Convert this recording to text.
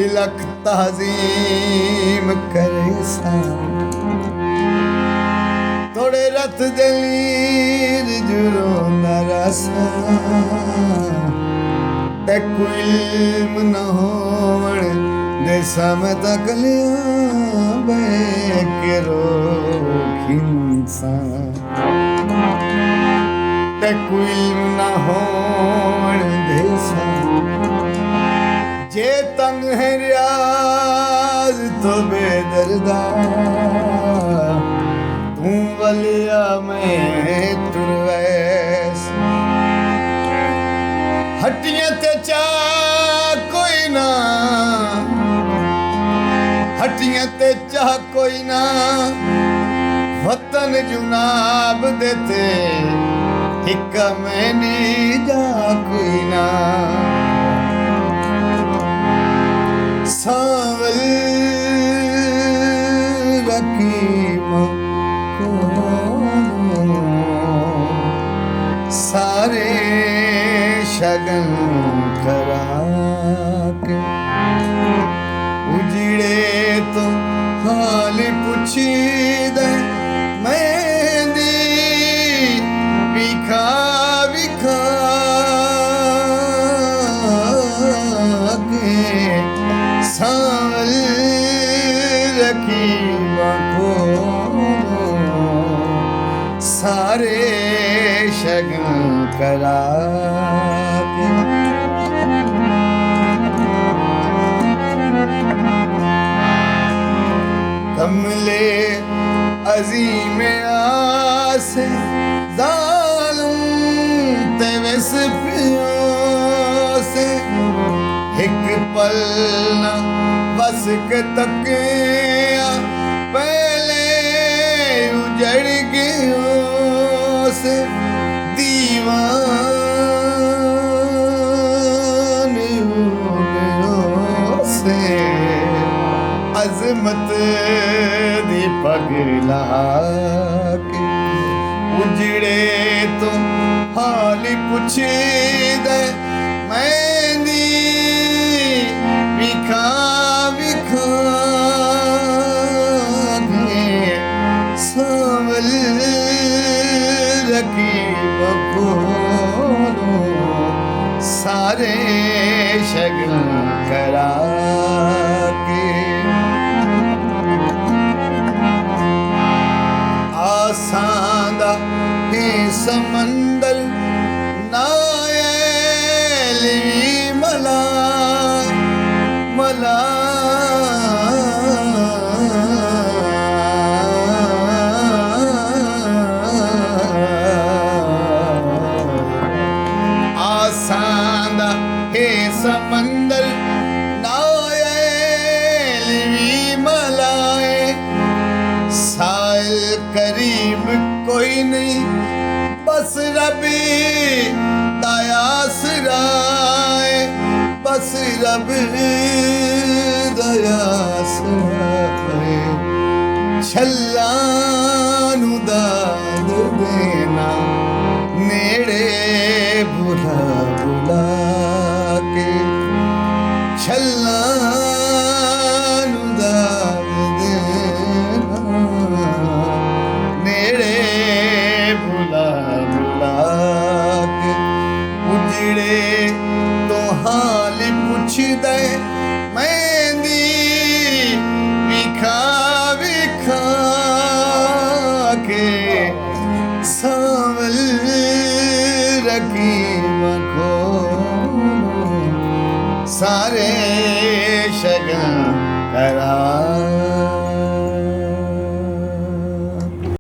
तिलक तहजीम करे सा थोड़े रथ दलीर जुरो नरसा ते कोई इल्म न होवण दे समय तक लिया बेकरो खिंसा ते कोई इल्म न होवण दे जे तंग है रियाज तो बेदर्दा तू वलिया मैं तुरवैस हटियां ते चा कोई ना हटियां ते चा कोई ना वतन जुनाब देते हिक्का में नी जा कोई ना सावल रकीम को सारे शगन करा के उजड़े तो हाल पुछी दे मेंदी विखा विखा के सावल रकीम को सारे शगन करा के कमले अजीम आसे जालूं ते वस पियो से एक पल न बस के तके पहले उजड़ गयो से दीवान हो गयो से अजमत दी पगला के उजड़े तो हाल पुछे दे मेंदी विखा विखा के सावल रकीब को सारे शगन करा के आसांदा है समंदर नायली मला मला आसांदा है समंदर नायली मलाए साल करीब कोई नहीं बस रबी दयासराए बस रब दयासराए छल्लानु दाद देना नेड़े बुला बुला के छल्लानु दाद देना नेड़े बुला बुला के उजड़े तो हाल पुछ दे मेंदी विखा विखा के सावल रकीम को सारे शगन करा